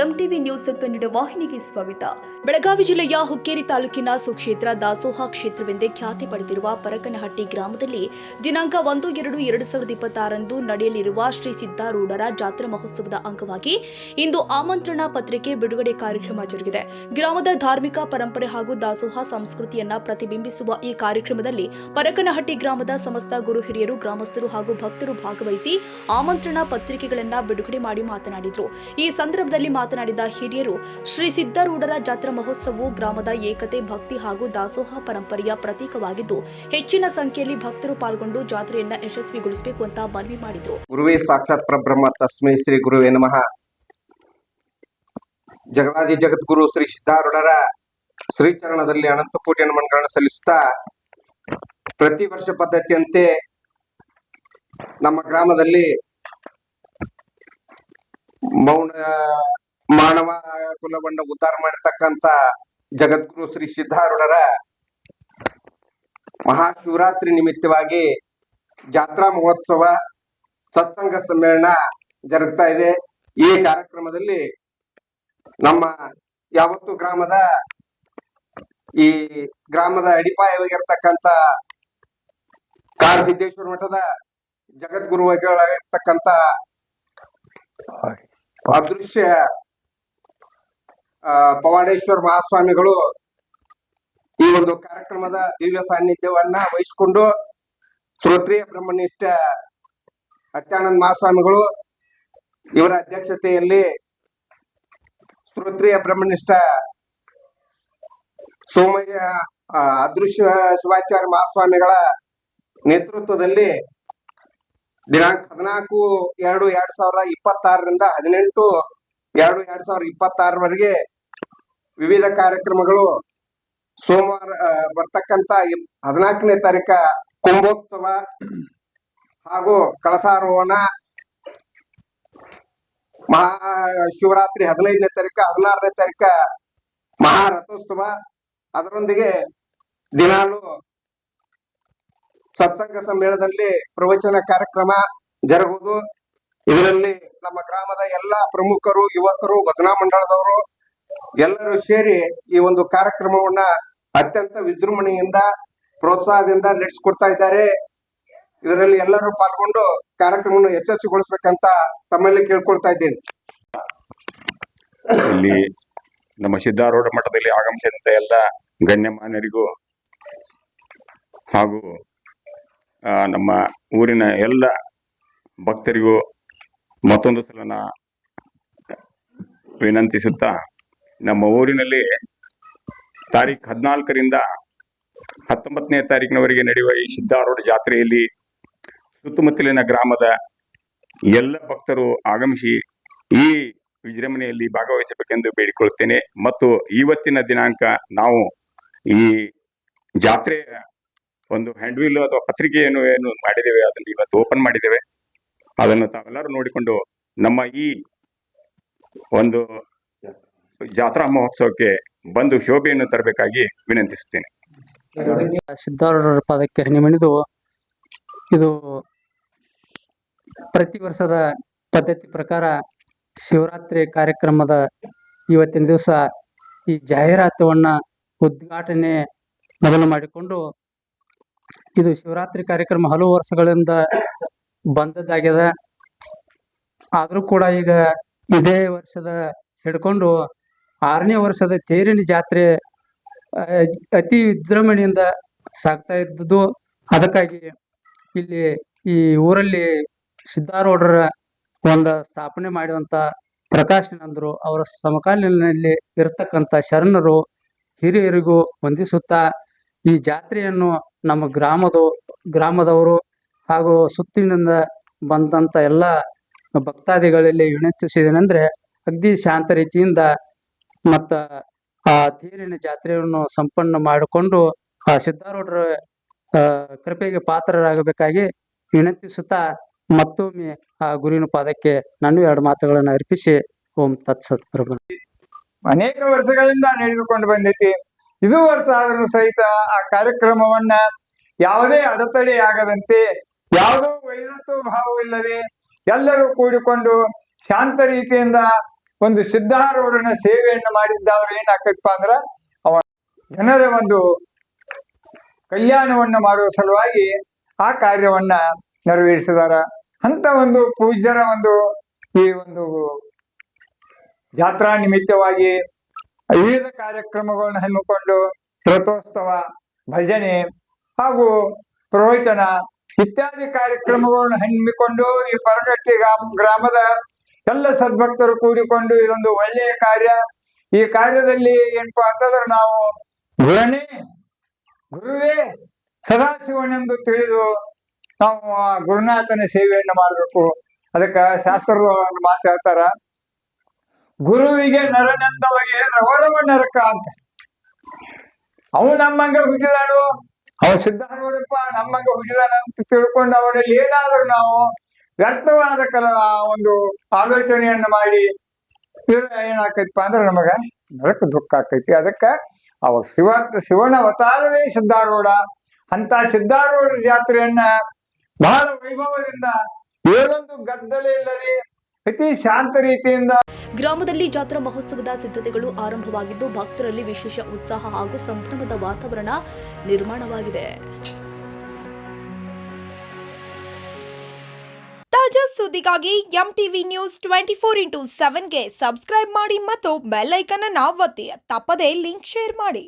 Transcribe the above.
MTV news Kannada ವಾಹಿನಿಗೆ ಸ್ವಾಗತ. ಬೆಳಗಾವಿ ಜಿಲ್ಲೆಯ ಹುಕ್ಕೇರಿ ತಾಲೂಕಿನ ಸುಕ್ಷೇತ್ರ ದಾಸೋಹ ಕ್ಷೇತ್ರವೆಂದೇ ಖ್ಯಾತಿ ಪಡೆದಿರುವ ಪರಕನಹಟ್ಟಿ ಗ್ರಾಮದಲ್ಲಿ ದಿನಾಂಕ 1-2-2026 ನಡೆಯಲಿರುವ ಶ್ರೀ ಸಿದ್ದಾರೂಢರ ಜಾತ್ರಾ ಮಹೋತ್ಸವದ ಅಂಗವಾಗಿ ಇಂದು ಆಮಂತ್ರಣ ಪತ್ರಿಕೆ ಬಿಡುಗಡೆ ಕಾರ್ಯಕ್ರಮ ಜರುಗಿದೆ. ಗ್ರಾಮದ ಧಾರ್ಮಿಕ ಪರಂಪರೆ ಹಾಗೂ ದಾಸೋಹ ಸಂಸ್ಕೃತಿಯನ್ನ ಪ್ರತಿಬಿಂಬಿಸುವ ಈ ಕಾರ್ಯಕ್ರಮದಲ್ಲಿ ಪರಕನಹಟ್ಟಿ ಗ್ರಾಮದ ಸಮಸ್ತ ಗುರು ಹಿರಿಯರು, ಗ್ರಾಮಸ್ಥರು ಹಾಗೂ ಭಕ್ತರು ಭಾಗವಹಿಸಿ ಆಮಂತ್ರಣ ಪತ್ರಿಕೆಗಳನ್ನು ಬಿಡುಗಡೆ ಮಾಡಿ ಮಾತನಾಡಿದರು. ಈ ಸಂದರ್ಭದಲ್ಲಿ ಮಾತನಾಡಿದ ಹಿರಿಯರು, ಶ್ರೀ ಸಿದ್ದಾರೂಢರ ಜಾತ್ರಾ ಮಹೋತ್ಸವವು ಗ್ರಾಮದ ಏಕತೆ, ಭಕ್ತಿ ಹಾಗೂ ದಾಸೋಹ ಪರಂಪರೆಯ ಪ್ರತೀಕವಾಗಿದ್ದು ಹೆಚ್ಚಿನ ಸಂಖ್ಯೆಯಲ್ಲಿ ಭಕ್ತರು ಪಾಲ್ಗೊಂಡು ಜಾತ್ರೆಯನ್ನ ಯಶಸ್ವಿಗೊಳಿಸಬೇಕು ಅಂತ ಮನವಿ ಮಾಡಿದರು. ಗುರುವೇ ಸಾಕ್ಷಾತ್ ಪರಬ್ರಹ್ಮ ತಸ್ಮೈ ಶ್ರೀ ಗುರುವೇ ನಮಃ. ಜಗದಾದಿ ಜಗದ್ಗುರು ಶ್ರೀ ಸಿದ್ದಾರೂಢರ ಶ್ರೀಚರಣದಲ್ಲಿ ಅನಂತ ಕೋಟಿ ನಮನಗಳನ್ನು ಸಲ್ಲಿಸುತ್ತಾ, ಪ್ರತಿ ವರ್ಷ ಪದ್ಧತಿಯಂತೆ ನಮ್ಮ ಗ್ರಾಮದಲ್ಲಿ ಮಾನವ ಕುಲವನ್ನು ಉದ್ಧಾರ ಮಾಡಿರ್ತಕ್ಕಂಥ ಜಗದ್ಗುರು ಶ್ರೀ ಸಿದ್ದಾರೂಢರ ಮಹಾಶಿವರಾತ್ರಿ ನಿಮಿತ್ತವಾಗಿ ಜಾತ್ರಾ ಮಹೋತ್ಸವ ಸತ್ಸಂಗ ಸಮ್ಮೇಳನ ಜರುಗ್ತಾ ಇದೆ. ಈ ಕಾರ್ಯಕ್ರಮದಲ್ಲಿ ನಮ್ಮ ಯಾವತ್ತು ಗ್ರಾಮದ ಅಡಿಪಾಯವಾಗಿರ್ತಕ್ಕಂಥ ಕಾಡಸಿದ್ದೇಶ್ವರ ಮಠದ ಜಗದ್ಗುರುಗಳಾಗಿರ್ತಕ್ಕಂಥ ಅದೃಶ್ಯ ಪವಾಡೇಶ್ವರ ಮಹಾಸ್ವಾಮಿಗಳು ಈ ಒಂದು ಕಾರ್ಯಕ್ರಮದ ದಿವ್ಯ ಸಾನ್ನಿಧ್ಯವನ್ನ ವಹಿಸಿಕೊಂಡು, ಶ್ರೋತ್ರಿಯ ಬ್ರಹ್ಮನಿಷ್ಠ ಅತ್ಯಾನಂದ ಮಹಾಸ್ವಾಮಿಗಳು ಇವರ ಅಧ್ಯಕ್ಷತೆಯಲ್ಲಿ ಶ್ರೋತ್ರಿಯ ಬ್ರಹ್ಮನಿಷ್ಠ ಸೋಮಯ್ಯ ಅದೃಶ್ಯ ಶಿವಾಚಾರ್ಯ ಮಹಾಸ್ವಾಮಿಗಳ ನೇತೃತ್ವದಲ್ಲಿ ದಿನಾಂಕ 14-2-2026ರಿಂದ 18-2-2026 ವಿವಿಧ ಕಾರ್ಯಕ್ರಮಗಳು. ಸೋಮವಾರ ಬರ್ತಕ್ಕಂಥ 14ನೇ ತಾರೀಕ ಕುಂಭೋತ್ಸವ ಹಾಗೂ ಕಳಸಾರೋಹಣ, ಮಹಾಶಿವರಾತ್ರಿ 15ನೇ ತಾರೀಕ, 16ನೇ ತಾರೀಕ ಮಹಾರಥೋತ್ಸವ. ಅದರೊಂದಿಗೆ ದಿನಾಲು ಸತ್ಸಂಗ ಸಮ್ಮೇಳನದಲ್ಲಿ ಪ್ರವಚನ ಕಾರ್ಯಕ್ರಮ ಜರುಗುವುದು. ಇದರಲ್ಲಿ ನಮ್ಮ ಗ್ರಾಮದ ಎಲ್ಲ ಪ್ರಮುಖರು, ಯುವಕರು, ಭಜನಾ ಮಂಡಳದವರು ಎಲ್ಲರೂ ಸೇರಿ ಈ ಒಂದು ಕಾರ್ಯಕ್ರಮವನ್ನ ಅತ್ಯಂತ ವಿಜೃಂಭಣೆಯಿಂದ, ಪ್ರೋತ್ಸಾಹದಿಂದ ನಡೆಸಿಕೊಡ್ತಾ ಇದ್ದಾರೆ. ಇದರಲ್ಲಿ ಎಲ್ಲರೂ ಪಾಲ್ಗೊಂಡು ಕಾರ್ಯಕ್ರಮವನ್ನು ಯಶಸ್ವಿಗೊಳಿಸಬೇಕಂತ ತಮ್ಮಲ್ಲಿ ಕೇಳ್ಕೊಳ್ತಾ ಇದ್ದೇನೆ. ಇಲ್ಲಿ ನಮ್ಮ ಸಿದ್ದಾರೂಢ ಮಠದಲ್ಲಿ ಆಗಮಿಸಿದಂತ ಎಲ್ಲ ಗಣ್ಯಮಾನ್ಯರಿಗೂ ಹಾಗೂ ನಮ್ಮ ಊರಿನ ಎಲ್ಲ ಭಕ್ತರಿಗೂ ಮತ್ತೊಂದು ಸಲ ವಿನಂತಿಸುತ್ತಾ, ನಮ್ಮ ಊರಿನಲ್ಲಿ ತಾರೀಖು 14ರಿಂದ 19ನೇ ತಾರೀಕಿನವರೆಗೆ ನಡೆಯುವ ಈ ಸಿದ್ದಾರೂಢ ಜಾತ್ರೆಯಲ್ಲಿ ಸುತ್ತಮುತ್ತಲಿನ ಗ್ರಾಮದ ಎಲ್ಲ ಭಕ್ತರು ಆಗಮಿಸಿ ಈ ವಿಜೃಂಭಣೆಯಲ್ಲಿ ಭಾಗವಹಿಸಬೇಕೆಂದು ಬೇಡಿಕೊಳ್ಳುತ್ತೇನೆ. ಮತ್ತು ಇವತ್ತಿನ ದಿನಾಂಕ ನಾವು ಈ ಜಾತ್ರೆಯ ಒಂದು ಹ್ಯಾಂಡ್ವಿಲ್ ಅಥವಾ ಪತ್ರಿಕೆಯನ್ನು ಏನು ಮಾಡಿದ್ದೇವೆ, ಅದನ್ನು ಇವತ್ತು ಓಪನ್ ಮಾಡಿದ್ದೇವೆ. ಅದನ್ನು ತಾವೆಲ್ಲರೂ ನೋಡಿಕೊಂಡು ನಮ್ಮ ಈ ಒಂದು ಜಾತ್ರಾ ಮಹೋತ್ಸವಕ್ಕೆ ಬಂದು ಶೋಭೆಯನ್ನು ತರಬೇಕಾಗಿ ವಿನಂತಿಸುತ್ತೇನೆ. ಸಿದ್ದಾರೂಢರ ಪಾದಕ್ಕೆ ಹಣಿಮಣಿದು ಇದು ಪ್ರತಿ ವರ್ಷದ ಪದ್ಧತಿ ಪ್ರಕಾರ ಶಿವರಾತ್ರಿ ಕಾರ್ಯಕ್ರಮದ ಇವತ್ತಿನ ದಿವಸ ಈ ಜಾಹೀರಾತುವನ್ನ ಉದ್ಘಾಟನೆ ಮೊದಲು ಮಾಡಿಕೊಂಡು, ಇದು ಶಿವರಾತ್ರಿ ಕಾರ್ಯಕ್ರಮ ಹಲವು ವರ್ಷಗಳಿಂದ ಬಂದದ್ದಾಗ್ಯದ. ಆದರೂ ಕೂಡ ಈಗ ಇದೇ ವರ್ಷದ ಹಿಡ್ಕೊಂಡು 6ನೇ ವರ್ಷದ ತೇರಿನ ಜಾತ್ರೆ ಅತಿ ವಿಜೃಂಭಣೆಯಿಂದ ಸಾಗ್ತಾ ಇದ್ದುದು. ಅದಕ್ಕಾಗಿ ಇಲ್ಲಿ ಈ ಊರಲ್ಲಿ ಸಿದ್ದಾರೂಢರ ಒಂದು ಸ್ಥಾಪನೆ ಮಾಡಿದಂಥ ಪ್ರಕಾಶನಂದರು ಅವರ ಸಮಕಾಲೀನಲ್ಲಿ ಇರತಕ್ಕಂಥ ಶರಣರು ಹಿರಿಯರಿಗೂ ವಂದಿಸುತ್ತಾ, ಈ ಜಾತ್ರೆಯನ್ನು ನಮ್ಮ ಗ್ರಾಮದವರು ಹಾಗೂ ಸುತ್ತಿನಿಂದ ಬಂದಂಥ ಎಲ್ಲ ಭಕ್ತಾದಿಗಳಲ್ಲಿ ವಿನಂತಿಸಿದೇನೆಂದ್ರೆ, ಅಗ್ದಿ ಶಾಂತ ರೀತಿಯಿಂದ ಮತ್ತು ಆ ತೇರಿನ ಜಾತ್ರೆಯನ್ನು ಸಂಪನ್ನ ಮಾಡಿಕೊಂಡು ಆ ಸಿದ್ದಾರೂಢರ ಕೃಪೆಗೆ ಪಾತ್ರರಾಗಬೇಕಾಗಿ ವಿನಂತಿಸುತ್ತಾ, ಮತ್ತೊಮ್ಮೆ ಆ ಗುರುವಿನ ಪಾದಕ್ಕೆ ನಾನು 2 ಮಾತುಗಳನ್ನು ಅರ್ಪಿಸಿ ಓಂ ತತ್ಸತ್ ಪ್ರಭು. ಅನೇಕ ವರ್ಷಗಳಿಂದ ನಡೆದುಕೊಂಡು ಬಂದೈತಿ. ಇದು ವರ್ಷ ಆದರೂ ಸಹಿತ ಆ ಕಾರ್ಯಕ್ರಮವನ್ನ ಯಾವುದೇ ಅಡೆತಡೆ ಆಗದಂತೆ, ಯಾವುದೋ ವೈರತ್ವ ಭಾವವಿಲ್ಲದೆ ಎಲ್ಲರೂ ಕೂಡಿಕೊಂಡು ಶಾಂತ ರೀತಿಯಿಂದ ಒಂದು ಸಿದ್ಧಾರೂಢನ ಸೇವೆಯನ್ನು ಮಾಡಿದ್ದಾದ್ರೆ ಏನಾಗ್ತೈತಪ್ಪ ಅಂದ್ರ ಅವ ಜನರ ಒಂದು ಕಲ್ಯಾಣವನ್ನ ಮಾಡುವ ಸಲುವಾಗಿ ಆ ಕಾರ್ಯವನ್ನ ನೆರವೇರಿಸಿದಾರ. ಅಂತ ಒಂದು ಪೂಜ್ಯರ ಒಂದು ಈ ಒಂದು ಜಾತ್ರಾ ನಿಮಿತ್ತವಾಗಿ ವಿವಿಧ ಕಾರ್ಯಕ್ರಮಗಳನ್ನು ಹಮ್ಮಿಕೊಂಡು ರಥೋತ್ಸವ, ಭಜನೆ ಹಾಗೂ ಪ್ರವಚನ ಇತ್ಯಾದಿ ಕಾರ್ಯಕ್ರಮಗಳನ್ನು ಹಮ್ಮಿಕೊಂಡು ಈ ಪರಗಟ್ಟಿ ಗ್ರಾಮದ ಎಲ್ಲ ಸದ್ಭಕ್ತರು ಕೂಡಿಕೊಂಡು ಇದೊಂದು ಒಳ್ಳೆಯ ಕಾರ್ಯ. ಈ ಕಾರ್ಯದಲ್ಲಿ ಏನಪ್ಪಾ ಅಂತಂದ್ರೆ ನಾವು ಗುರುವೇ ಸದಾಶಿವನೆಂದು ತಿಳಿದು ನಾವು ಆ ಗುರುನಾಥನ ಸೇವೆಯನ್ನು ಮಾಡಬೇಕು. ಅದಕ್ಕ ಶಾಸ್ತ್ರದೊಳಗೆ ಮಾತು ಹೇಳ್ತಾರ, ಗುರುವಿಗೆ ನರನೆಂದವಗೆ ರವರವ ನರಕ ಅಂತ. ಅವು ನಮ್ಮಂಗ ಹುಟ್ಟಿದಾನು, ಅವ ಸಿದ್ಧಾರೂಢಪ್ಪ ನಮ್ಮಂಗ ಹುಟ್ಟಿದಾನ ಅಂತ ತಿಳ್ಕೊಂಡು ಅವನಲ್ಲಿ ಏನಾದ್ರೂ ನಾವು ವ್ಯರ್ಥವಾದ ಒಂದು ಆಲೋಚನೆಯನ್ನು ಮಾಡಿ ಏನಾಕೈತಪ್ಪ ಅಂದ್ರೆ ನಮಗ ನರಕ ದುಃಖ ಆಕೈತಿ. ಅದಕ್ಕ ಅವ ಶಿವನ ಅವತಾರವೇ ಸಿದ್ಧಾರೂಢ. ಅಂತ ಸಿದ್ಧಾರೂಢ ಜಾತ್ರೆಯನ್ನ ಬಹಳ ವೈಭವದಿಂದ ಏನೊಂದು ಗದ್ದಲೆ ಇಲ್ಲದೆ ಅತಿ ಶಾಂತ ರೀತಿಯಿಂದ ಗ್ರಾಮದಲ್ಲಿ ಜಾತ್ರಾ ಮಹೋತ್ಸವದ ಸಿದ್ಧತೆಗಳು ಆರಂಭವಾಗಿದ್ದು ಭಕ್ತರಲ್ಲಿ ವಿಶೇಷ ಉತ್ಸಾಹ ಹಾಗೂ ಸಂಭ್ರಮದ ವಾತಾವರಣ ನಿರ್ಮಾಣವಾಗಿದೆ. ತಾಜಾ ಸುದ್ದಿಗಾಗಿ ಎಂಟಿವಿ ನ್ಯೂಸ್ 24x7ಗೆ ಸಬ್ಸ್ಕ್ರೈಬ್ ಮಾಡಿ ಮತ್ತು ಬೆಲ್ ಐಕಾನ್ ಅನ್ನು ಒತ್ತಿ. ತಪ್ಪದೇ ಲಿಂಕ್ ಶೇರ್ ಮಾಡಿ.